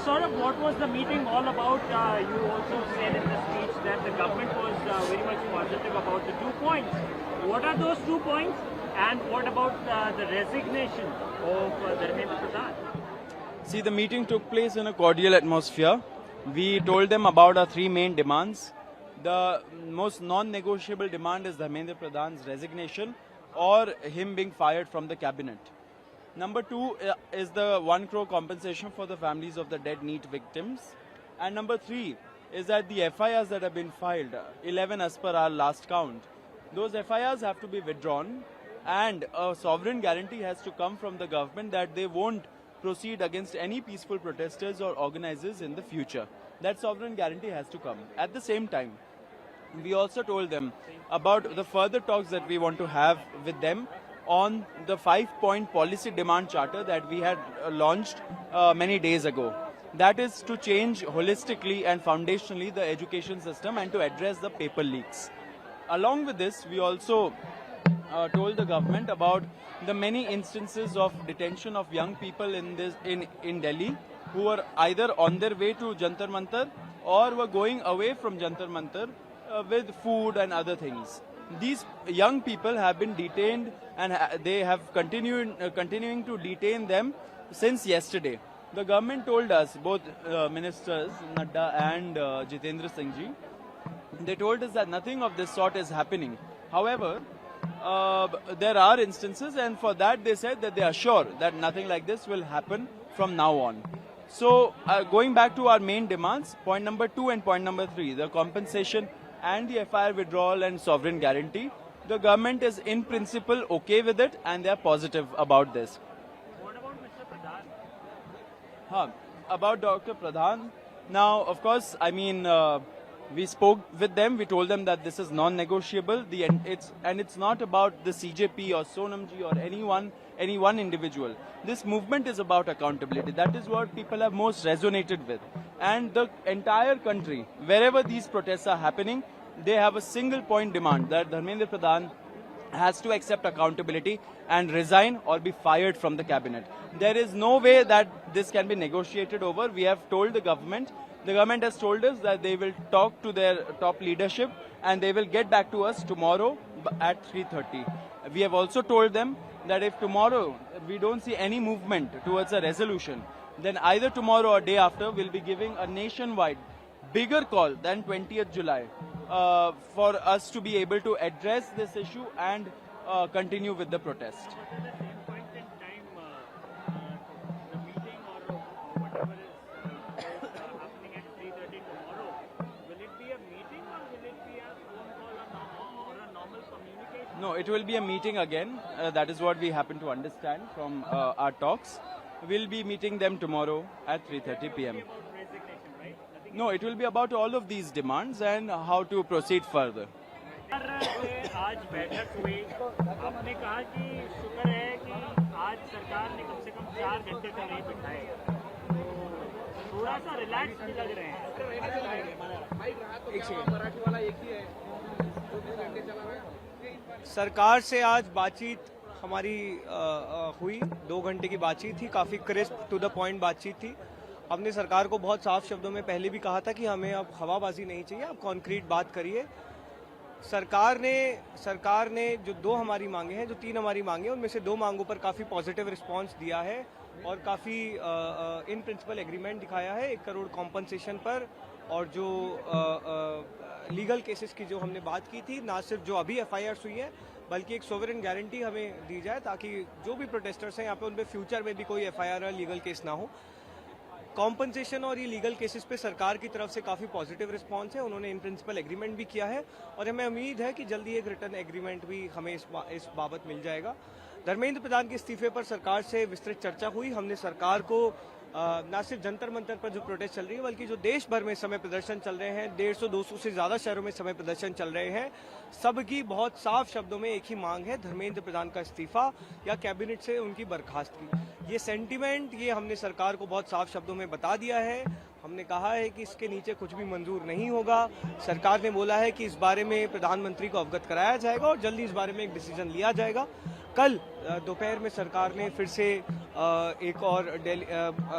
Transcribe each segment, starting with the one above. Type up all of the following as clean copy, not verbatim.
Saurabh, what was the meeting all about? You also said in the speech that the government was very much positive about the 2 points. What are those 2 points? And what about the resignation of Dharmendra Pradhan? See, the meeting took place in a cordial atmosphere. We told them about our 3 main demands. The most non-negotiable demand is Dharmendra Pradhan's resignation or him being fired from the cabinet. Number 2 is the 1 crore compensation for the families of the dead NEET victims. And number 3 is that the FIRs that have been filed, 11 as per our last count, those FIRs have to be withdrawn and a sovereign guarantee has to come from the government that they won't proceed against any peaceful protesters or organizers in the future. That sovereign guarantee has to come. At the same time, we also told them about the further talks that we want to have with them on the 5-point policy demand charter that we had launched many days ago. That is to change holistically and foundationally the education system and to address the paper leaks. Along with this, we also told the government about the many instances of detention of young people in Delhi who were either on their way to Jantar Mantar or were going away from Jantar Mantar with food and other things. These young people have been detained and they have continuing to detain them since yesterday. The government told us, both ministers, Nadda and Jitendra Singh ji, they told us that nothing of this sort is happening. However, there are instances, and for that they said that they are sure that nothing like this will happen from now on. So, going back to our main demands, point number 2 and point number 3, the compensation and the FIR withdrawal and sovereign guarantee, the government is in principle okay with it and they are positive about this. What about Mr. Pradhan? About Dr. Pradhan, now of course, I mean, we spoke with them, we told them that this is non-negotiable, and it's not about the CJP or Sonamji or any one individual. This movement is about accountability. That is what people have most resonated with. And the entire country, wherever these protests are happening, they have a single point demand that Dharmendra Pradhan has to accept accountability and resign or be fired from the cabinet. There is no way that this can be negotiated over. We have told the government has told us that they will talk to their top leadership and they will get back to us tomorrow at 3:30. We have also told them that if tomorrow we don't see any movement towards a resolution, then either tomorrow or day after we'll be giving a nationwide bigger call than 20th July for us to be able to address this issue and continue with the protest. At the same point in time, the meeting or whatever is happening at 3:30 tomorrow, will it be a meeting or will it be a phone call or a normal communication? No, it will be a meeting again. That is what we happen to understand from our talks. We'll be meeting them tomorrow at 3:30 p.m. About resignation, right? Nothing. No, it will be about all of these demands and how to proceed further. आज बैठक हुई, आपने कहा कि शुक्र है कि आज सरकार ने कम से कम 4 घंटे तक नहीं बिठाए, तो थोड़ा सा रिलैक्स भी लग रहे हैं. सरकार से आज बातचीत हमारी हुई, 2 घंटे की बातचीत थी, काफ़ी क्रिस्प टू द पॉइंट बातचीत थी. हमने सरकार को बहुत साफ शब्दों में पहले भी कहा था कि हमें अब हवाबाजी नहीं चाहिए, अब कॉन्क्रीट बात करिए. सरकार ने जो 2 हमारी मांगे हैं, जो 3 हमारी मांगे हैं, उनमें से 2 मांगों पर काफ़ी पॉजिटिव रिस्पांस दिया है और काफ़ी इन प्रिंसिपल एग्रीमेंट दिखाया है 1 करोड़ कॉम्पनसेशन पर. और जो लीगल केसेस की जो हमने बात की थी, ना सिर्फ जो अभी FIRs हुई है बल्कि एक सोवरेन गारंटी हमें दी जाए ताकि जो भी प्रोटेस्टर्स हैं यहाँ पे उन पे फ्यूचर में भी कोई FIR या लीगल केस ना हो. कॉम्पनसेशन और ये लीगल केसेस पे सरकार की तरफ से काफ़ी पॉजिटिव रिस्पांस है. उन्होंने इन प्रिंसिपल एग्रीमेंट भी किया है और हमें उम्मीद है कि जल्दी एक रिटर्न एग्रीमेंट भी हमें इस बाबत मिल जाएगा. धर्मेंद्र प्रधान के इस्तीफे पर सरकार से विस्तृत चर्चा हुई. हमने सरकार को न सिर्फ जंतर मंतर पर जो प्रोटेस्ट चल रही है बल्कि जो देश भर में समय प्रदर्शन चल रहे हैं, 150-200 से ज़्यादा शहरों में समय प्रदर्शन चल रहे हैं, सबकी बहुत साफ शब्दों में एक ही मांग है, धर्मेंद्र प्रधान का इस्तीफा या कैबिनेट से उनकी बर्खास्तगी. ये सेंटीमेंट ये हमने सरकार को बहुत साफ शब्दों में बता दिया है. हमने कहा है कि इसके नीचे कुछ भी मंजूर नहीं होगा. सरकार ने बोला है कि इस बारे में प्रधानमंत्री को अवगत कराया जाएगा और जल्दी इस बारे में एक डिसीजन लिया जाएगा. कल दोपहर में सरकार ने फिर से एक और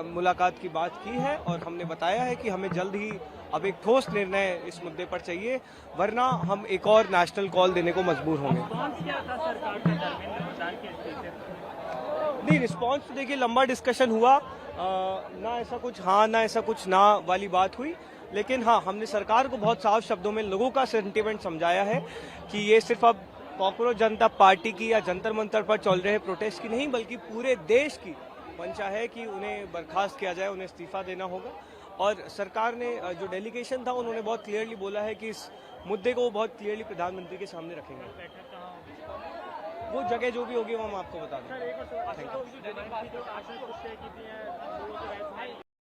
मुलाकात की बात की है और हमने बताया है कि हमें जल्द ही अब एक ठोस निर्णय इस मुद्दे पर चाहिए, वरना हम एक और नेशनल कॉल देने को मजबूर होंगे। रिस्पॉन्स क्या था सरकार का धर्मेंद्र प्रधान के इस्तीफे पर? नहीं, रिस्पॉन्स तो देखिए लंबा डिस्कशन हुआ, ना ऐसा कुछ हाँ ना ऐसा कुछ ना वाली बात हुई, लेकिन हाँ हमने सरकार को बहुत साफ शब्दों में लोगों का सेंटिमेंट समझाया है कि ये सिर्फ अब कॉकरोच जनता पार्टी की या जंतर मंतर पर चल रहे प्रोटेस्ट की नहीं, बल्कि पूरे देश की मंशा है कि उन्हें बर्खास्त किया जाए, उन्हें इस्तीफा देना होगा। और सरकार ने जो डेलीगेशन था उन्होंने बहुत क्लियरली बोला है कि इस मुद्दे को वो बहुत क्लियरली प्रधानमंत्री के सामने रखेंगे। बैठक कहाँ होगी? वो जगह जो भी होगी वो हम आपको बता देंगे। सर एक और आशा की थी है